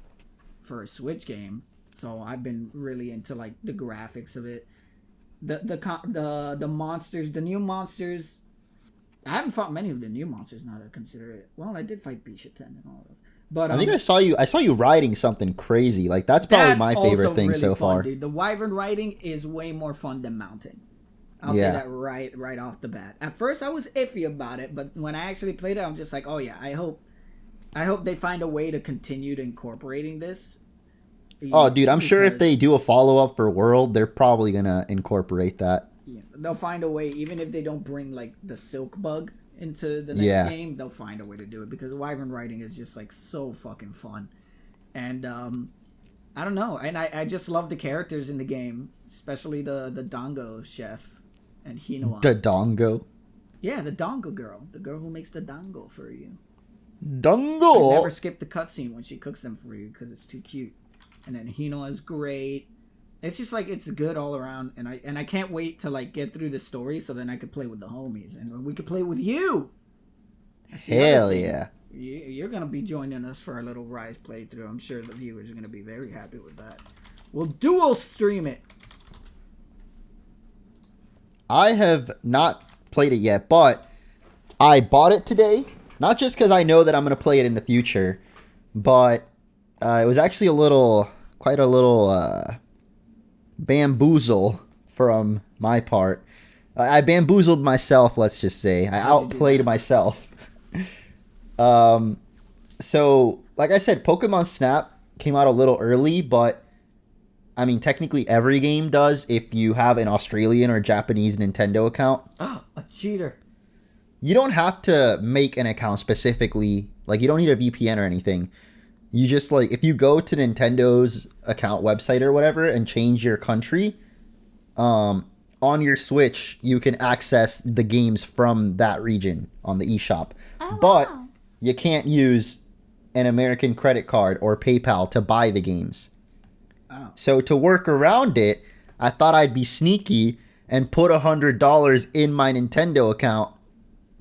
for a Switch game. So I've been really into like the graphics of it. The monsters, the new monsters. I haven't fought many of the new monsters now to consider it. Well, I did fight Bisha 10 and all those. But I think I saw you riding something crazy. Like that's probably my favorite thing really so far. Dude. The wyvern riding is way more fun than mounting. I'll say that right off the bat. At first, I was iffy about it, but when I actually played it, I'm just like, oh yeah, I hope they find a way to continue to incorporating this. Oh, dude, I'm sure if they do a follow-up for World, they're probably gonna incorporate that. Yeah, they'll find a way, even if they don't bring like the silk bug into the next game, they'll find a way to do it because wyvern riding is just like so fucking fun. And I don't know, and I just love the characters in the game, especially the Dango chef. And Hinoa. The Dango? Yeah, the Dango girl. The girl who makes the dango for you. Dango? I never skip the cutscene when she cooks them for you because it's too cute. And then Hinoa is great. It's just like, it's good all around. And I can't wait to like get through the story so then I could play with the homies. And we could play with you. Hell yeah. You're going to be joining us for our little Rise playthrough. I'm sure the viewers are going to be very happy with that. We'll dual stream it. I have not played it yet, but I bought it today. Not just because I know that I'm going to play it in the future, but it was actually quite a little bamboozle from my part. I bamboozled myself, let's just say. I outplayed myself. So, like I said, Pokemon Snap came out a little early, but I mean, technically every game does if you have an Australian or Japanese Nintendo account. Oh, a cheater. You don't have to make an account specifically. Like, you don't need a VPN or anything. You just, like, if you go to Nintendo's account website or whatever and change your country, on your Switch, you can access the games from that region on the eShop. Oh, but wow. You can't use an American credit card or PayPal to buy the games. Oh. So to work around it, I thought I'd be sneaky and put $100 in my Nintendo account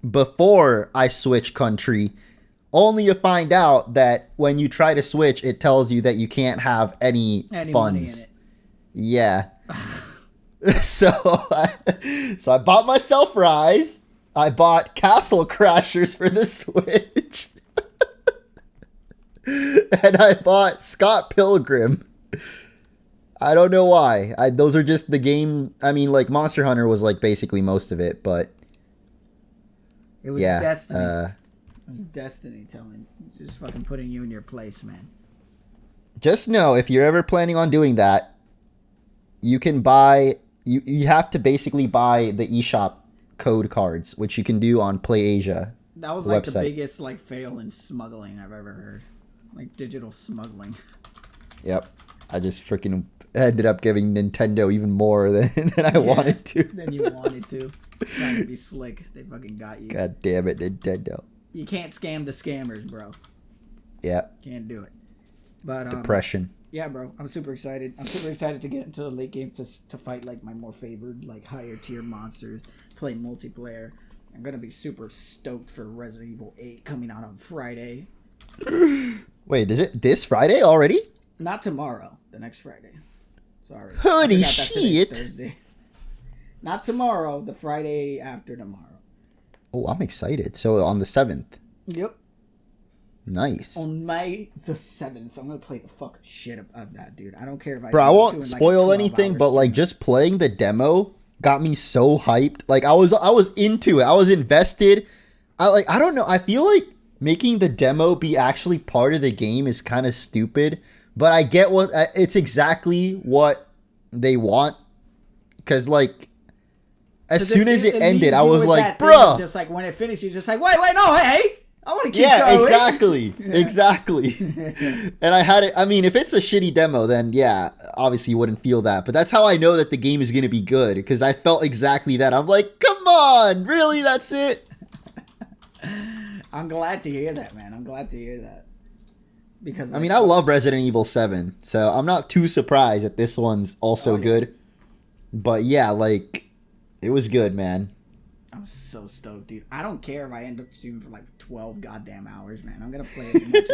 before I switch country, only to find out that when you try to switch, it tells you that you can't have any funds. Money in it. Yeah. So I bought myself Rise. I bought Castle Crashers for the Switch. And I bought Scott Pilgrim. I don't know why. Those are just the game. I mean, like, Monster Hunter was, like, basically most of it, but it was destiny. It was destiny just fucking putting you in your place, man. Just know, if you're ever planning on doing that, you can buy... You have to basically buy the eShop code cards, which you can do on PlayAsia. That was like the biggest like fail in smuggling I've ever heard. Like digital smuggling. Yep. I just freaking ended up giving Nintendo even more than I wanted to. Than you wanted to. Trying to be slick. They fucking got you. God damn it, Nintendo. You can't scam the scammers, bro. Yeah. Can't do it. But depression. Yeah, bro. I'm super excited. I'm super excited to get into the late game to fight like my more favored, like higher tier monsters, play multiplayer. I'm gonna be super stoked for Resident Evil 8 coming out on Friday. Wait, is it this Friday already? Not tomorrow. The next Friday. Sorry. Holy shit! Thursday. Not tomorrow. The Friday after tomorrow. Oh, I'm excited. So on the 7th. Yep. Nice. On May the 7th, I'm gonna play the fucking shit of that, dude. I don't care if Bro, I won't spoil anything, but like just playing the demo got me so hyped. Like I was into it. I was invested. I don't know. I feel like making the demo be actually part of the game is kind of stupid, but I get what it's exactly what they want. Cause like as soon as it ended, I was like, bro. Just like when it finished, you're just like, wait, no, hey. I want to keep going. Exactly. And I had it. I mean, if it's a shitty demo, then yeah, obviously you wouldn't feel that. But that's how I know that the game is going to be good, because I felt exactly that. I'm like, come on, really? That's it? I'm glad to hear that, man. I'm glad to hear that. Because I mean, I love Resident Evil 7, so I'm not too surprised that this one's also good. But yeah, like, it was good, man. I'm so stoked, dude. I don't care if I end up streaming for like 12 goddamn hours, man. I'm gonna play as much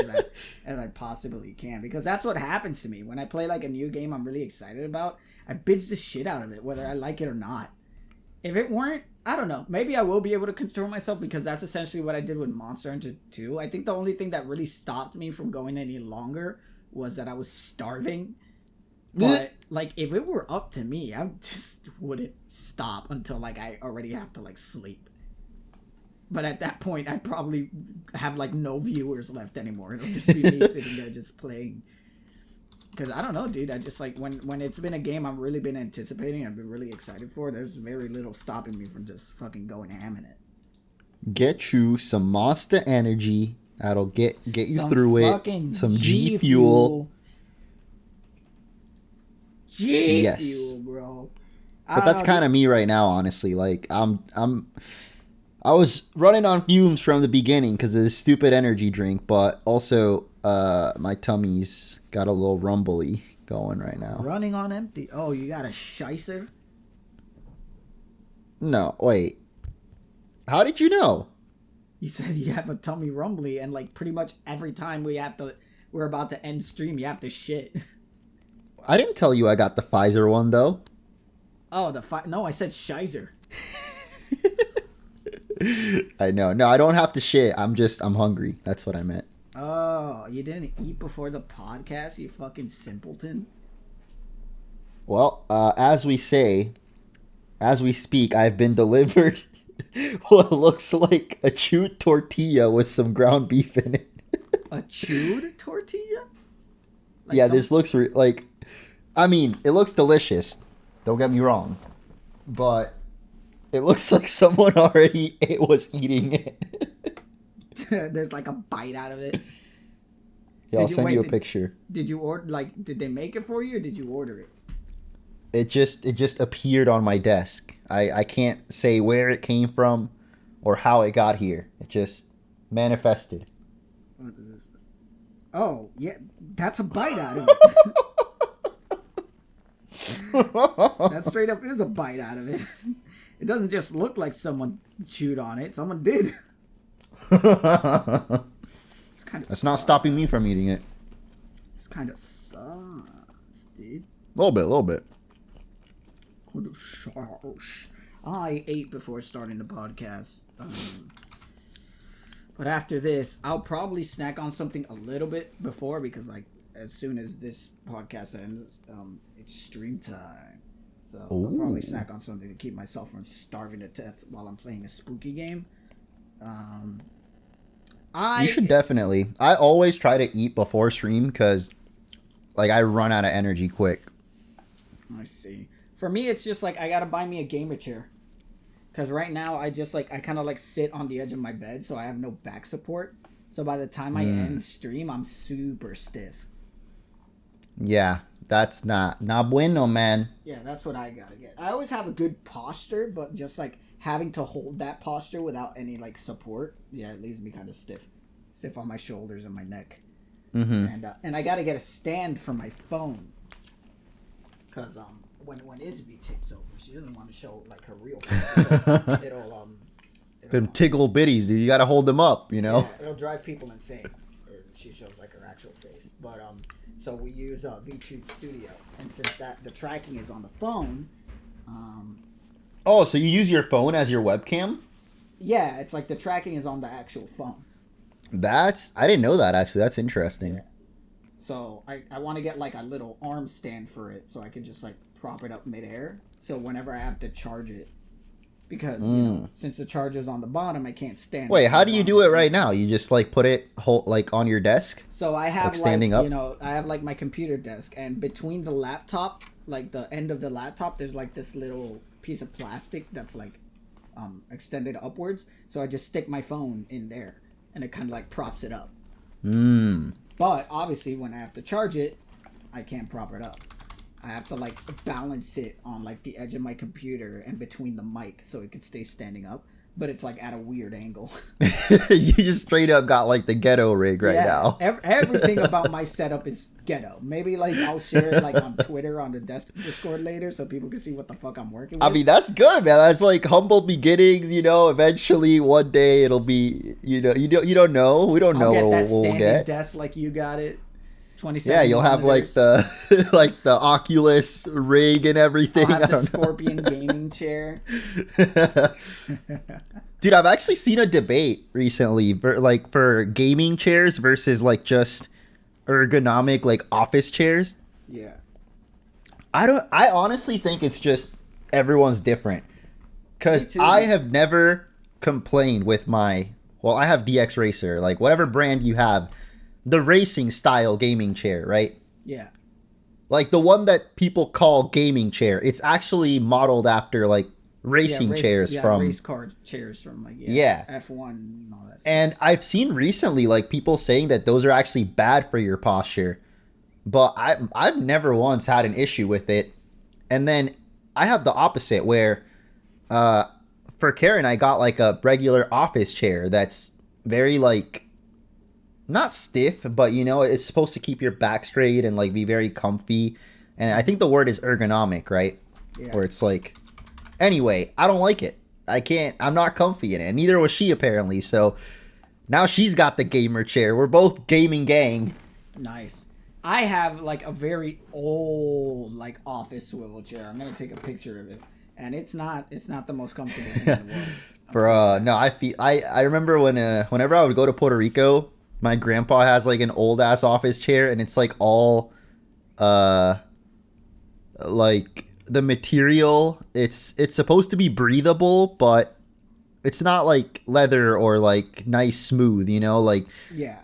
as I possibly can, because that's what happens to me when I play like a new game I'm really excited about. I binge the shit out of it, whether I like it or not. If it weren't, I don't know. Maybe I will be able to control myself, because that's essentially what I did with Monster Hunter 2. I think the only thing that really stopped me from going any longer was that I was starving. But like, if it were up to me, I just wouldn't stop until like I already have to like sleep. But at that point, I'd probably have like no viewers left anymore. It'll just be me sitting there just playing. Because I don't know, dude. I just like when it's been a game I've really been anticipating, I've been really excited for. There's very little stopping me from just fucking going ham in it. Get you some Monster Energy. That'll get you through it. Some G Fuel. Fuel, bro. But that's kind of me right now, honestly. Like I was running on fumes from the beginning because of this stupid energy drink, but also my tummy's got a little rumbly going right now. Running on empty. Oh, you got a shicer? No, wait. How did you know? You said you have a tummy rumbly, and like pretty much every time we're about to end stream, you have to shit. I didn't tell you I got the Pfizer one, though. Oh, no, I said Shizer. I know. No, I don't have to shit. I'm hungry. That's what I meant. Oh, you didn't eat before the podcast, you fucking simpleton? Well, as we speak, I've been delivered what looks like a chewed tortilla with some ground beef in it. A chewed tortilla? Like yeah, this looks like... I mean, it looks delicious. Don't get me wrong. But it looks like someone already was eating it. There's like a bite out of it. Yeah, I'll send you a picture. Did you order, like, did they make it for you, or did you order it? It just appeared on my desk. I can't say where it came from or how it got here. It just manifested. What is this? Oh, yeah, that's a bite out of it. That straight up is a bite out of it. It doesn't just look like someone chewed on it. Someone did. It's kind of. That's not stopping me from eating it. It's kind of sus, dude. A little bit. Kind of sus. I ate before starting the podcast. But after this, I'll probably snack on something a little bit before, because like as soon as this podcast ends, it's stream time. So I'll probably snack on something to keep myself from starving to death while I'm playing a spooky game. You should definitely. I always try to eat before stream because, like, I run out of energy quick. I see. For me, it's just like I gotta buy me a gamer chair, Because right now I just like I kind of like sit on the edge of my bed, so I have no back support. So by the time I end stream, I'm super stiff. Yeah, that's not bueno, man. Yeah, that's what I gotta get. I always have a good posture, but just like having to hold that posture without any like support, yeah, it leaves me kind of stiff on my shoulders and my neck. And I gotta get a stand for my phone, cause when Isby takes over, she doesn't want to show like her real face. It'll them tickle bitties, dude. You gotta hold them up, you know. Yeah, it'll drive people insane if she shows like her actual face. But so we use VTube Studio, and since the tracking is on the phone. Oh, so you use your phone as your webcam? Yeah, it's like the tracking is on the actual phone. I didn't know that, actually. That's interesting. Yeah. So I want to get like a little arm stand for it, so I can just like prop it up midair. So whenever I have to charge it, because you know, since the charger's on the bottom, I can't stand. Wait, how do you do it right now? You just like put it like on your desk? So I have like standing up? You know, I have like my computer desk, and between the laptop, like the end of the laptop, there's like this little piece of plastic that's like extended upwards. So I just stick my phone in there, and it kind of like props it up. But obviously, when I have to charge it, I can't prop it up. I have to like balance it on like the edge of my computer and between the mic so it could stay standing up, but it's like at a weird angle. You just straight up got like the ghetto rig right now. Everything about my setup is ghetto. Maybe like I'll share it like on Twitter on the Discord later so people can see what the fuck I'm working with. I mean, that's good, man. That's like humble beginnings, you know. Eventually one day it'll be, you know, you don't know. We don't know what we'll get. Desk like you got it. Yeah, you'll have like the like the Oculus rig and everything. I'll have the Scorpion gaming chair. Dude, I've actually seen a debate recently for gaming chairs versus like just ergonomic like office chairs. Yeah. I honestly think it's just everyone's different. Cuz I have never complained with I have DX Racer, like whatever brand you have. The racing style gaming chair, right? Yeah. Like the one that people call gaming chair. It's actually modeled after like racing chairs from race car chairs from like F1 and all that stuff. And I've seen recently like people saying that those are actually bad for your posture. But I've never once had an issue with it. And then I have the opposite where for Karen I got like a regular office chair that's very like not stiff, but you know, it's supposed to keep your back straight and like be very comfy. And I think the word is ergonomic, right? Yeah. Where it's like, anyway, I don't like it. I'm not comfy in it. Neither was she apparently. So now she's got the gamer chair. We're both gaming gang. Nice. I have like a very old like office swivel chair. I'm gonna take a picture of it, and it's not the most comfortable thing in the world. Bro, no, I remember whenever I would go to Puerto Rico. My grandpa has like an old ass office chair and it's like all like the material it's supposed to be breathable, but it's not like leather or like nice smooth, you know, like yeah.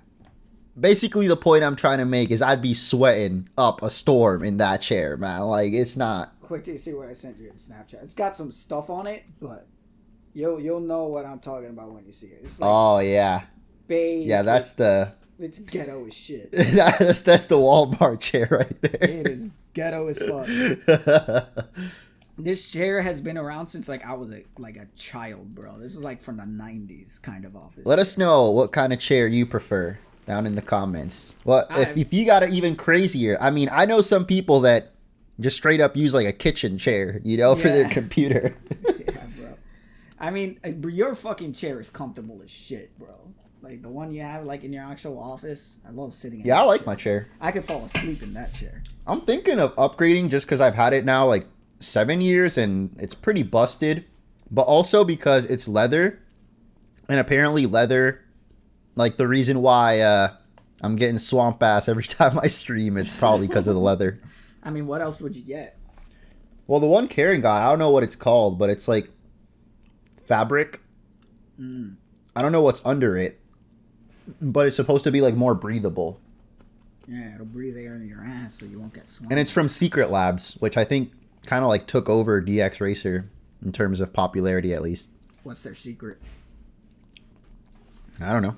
Basically the point I'm trying to make is I'd be sweating up a storm in that chair, man. Like it's not. Quick to see what I sent you in Snapchat. It's got some stuff on it, but you'll know what I'm talking about when you see it. It's like, oh yeah. Beige, yeah, it's ghetto as shit. that's the Walmart chair right there. It is ghetto as fuck. This chair has been around since like I was a child, bro. This is like from the 90s kind of office. Let us know what kind of chair you prefer down in the comments. Well, if you got it even crazier. I mean, I know some people that just straight up use like a kitchen chair, you know, for their computer. Yeah, bro. I mean, your fucking chair is comfortable as shit, bro. Like the one you have like in your actual office. I love sitting in I like my chair. I could fall asleep in that chair. I'm thinking of upgrading just because I've had it now like 7 years and it's pretty busted. But also because it's leather. And apparently leather, like the reason why I'm getting swamp ass every time I stream is probably because of the leather. I mean, what else would you get? Well, the one Karen got, I don't know what it's called, but it's like fabric. I don't know what's under it. But it's supposed to be like more breathable. Yeah, it'll breathe air in your ass so you won't get swamped. And it's from Secret Labs, which I think kind of like took over DX Racer. in terms of popularity, at least. What's their secret? I don't know.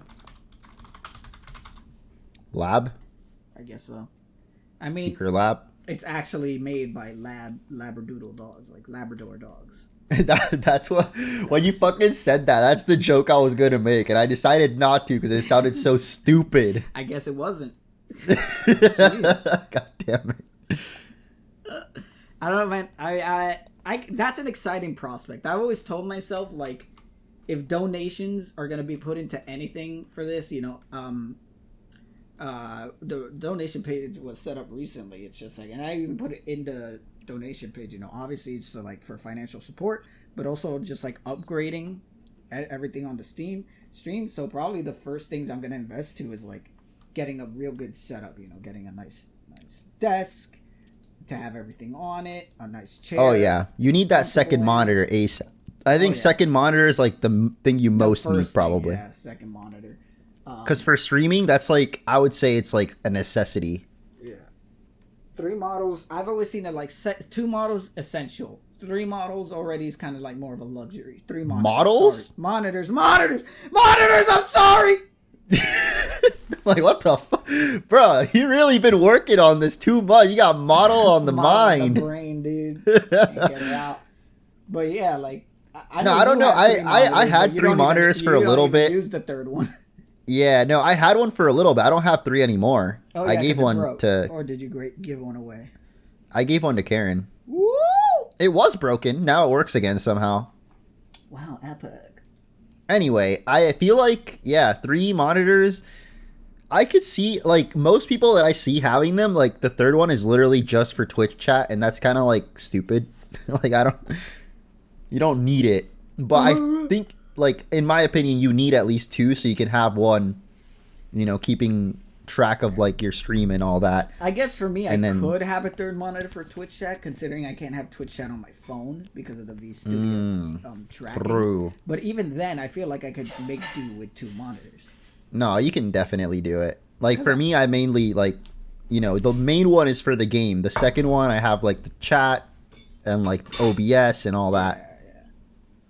Lab? I guess so. I mean, Secret lab? It's actually made by Labradoodle dogs, like Labrador dogs. That's what when you fucking said that, that's the joke I was gonna make, and I decided not to because it sounded so stupid. I guess it wasn't. God damn it. I don't know, man. I that's an exciting prospect. I've always told myself, like, if donations are gonna be put into anything for this, you know, the donation page was set up recently. It's just like, and I even put it in the donation page, you know, obviously it's like for financial support, but also just like upgrading everything on the stream. So probably the first things I'm gonna invest to is like getting a real good setup, you know, getting a nice desk to have everything on it, a nice chair. Oh yeah, you need that second monitor ASAP. I think second monitor is like the thing you most need, probably. Yeah, second monitor. Because for streaming, that's like, I would say it's like a necessity. Yeah. 3 models. I've always seen it like 2 models essential. 3 models already is kind of like more of a luxury. 3 monitors. Models? Sorry. Monitors. I'm sorry. Like, what the fuck? Bro, you really been working on this too much. You got model on the mind. On the brain, dude. Can't get it out. But yeah, like, I don't know. I had 3 monitors for a little bit. Use the third one. Yeah, no, I had one for a little bit. I don't have 3 anymore. Oh, yeah, I gave one to... Or did you give one away? I gave one to Karen. Woo! It was broken. Now it works again somehow. Wow, epic. Anyway, I feel like, 3 monitors... I could see, like, most people that I see having them, like, the third one is literally just for Twitch chat, and that's kind of, like, stupid. Like, you don't need it. But I think... Like, in my opinion, you need at least 2 so you can have one, you know, keeping track of, like, your stream and all that. I guess for me, I could have a third monitor for Twitch chat, considering I can't have Twitch chat on my phone because of the VStudio tracking. True. But even then, I feel like I could make do with 2 monitors. No, you can definitely do it. Like, for me, I mainly, like, you know, the main one is for the game. The second one, I have, like, the chat and, like, OBS and all that.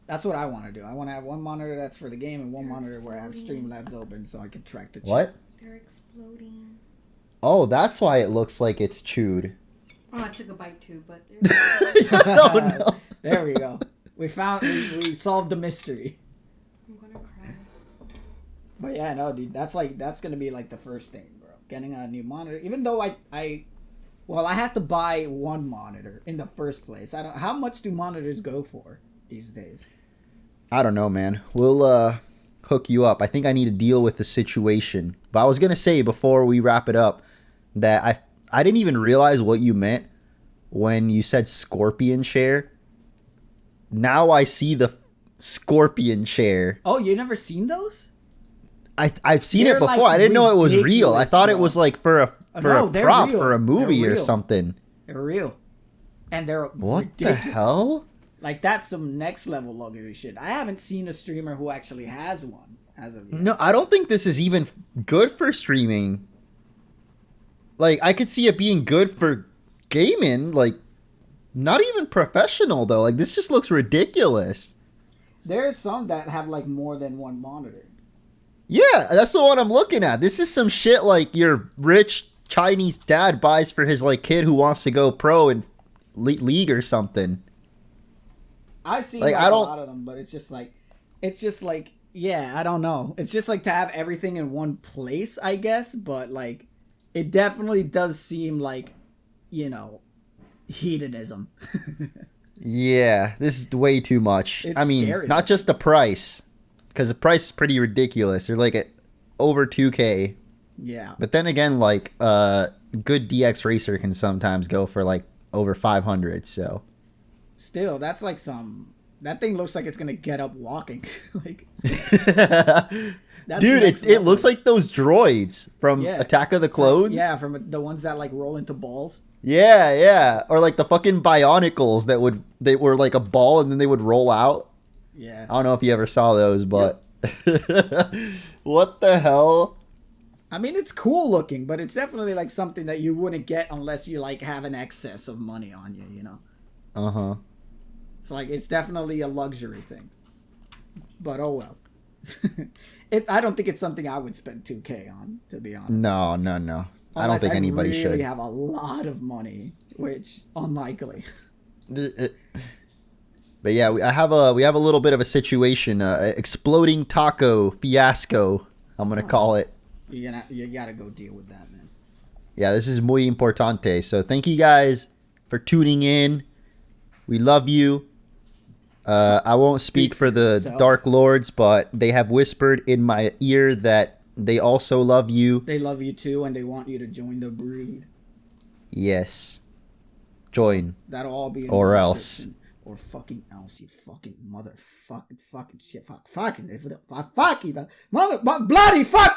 That's what I want to do. I want to have 1 monitor that's for the game and 1 monitor where I have Streamlabs open so I can track the chat. What? They're exploding. Oh, that's why it looks like it's chewed. Oh, I took a bite too, but Oh, no. There we go. We solved the mystery. I'm gonna cry. But yeah, no, dude, that's gonna be like the first thing, bro. Getting a new monitor. Even though I have to buy 1 monitor in the first place. How much do monitors go for these days? I don't know, man. We'll hook you up. I think I need to deal with the situation. But I was going to say before we wrap it up that I didn't even realize what you meant when you said scorpion chair. Now I see the scorpion chair. Oh, you never seen those? I've seen They're it before. like I didn't know it was real. I thought it was like for a prop real. for a movie or something. They're real. And they're what ridiculous. the hell? Like, that's some next level luxury shit. I haven't seen a streamer who actually has one as of yet. No, I don't think this is even good for streaming. Like, I could see it being good for gaming. Like, not even professional, though. Like, this just looks ridiculous. There's some that have, like, more than 1 monitor. Yeah, that's the one I'm looking at. This is some shit, like, your rich Chinese dad buys for his, like, kid who wants to go pro in league or something. I've seen like, a lot of them, but it's just like, yeah, I don't know. It's just like to have everything in one place, I guess. But like, it definitely does seem like, you know, hedonism. Yeah, this is way too much. It's I mean, scary, not just the price, because the price is pretty ridiculous. They're like at over 2K. Yeah. But then again, like a good DX racer can sometimes go for like over 500. So. Still, that's like that thing looks like it's gonna get up walking. Like, dude, it looks like those droids from Attack of the Clones. From the ones that like roll into balls. Yeah, or like the fucking Bionicles they were like a ball and then they would roll out. Yeah, I don't know if you ever saw those, but what the hell? I mean, it's cool looking, but it's definitely like something that you wouldn't get unless you like have an excess of money on you, you know. It's like it's definitely a luxury thing. But oh well. I don't think it's something I would spend 2K on, to be honest. No. I don't think anybody should. Really have a lot of money, which unlikely. But yeah, we have a little bit of a situation, exploding taco fiasco. I'm gonna call it. You gotta go deal with that, man. Yeah, this is muy importante. So thank you guys for tuning in. We love you. I won't speak for the Dark Lords, but they have whispered in my ear that they also love you. They love you too, and they want you to join the brood. Yes. Join. That'll all be in or the else. Or fucking else, you fucking motherfucking shit. Fucking mother, bloody fuck.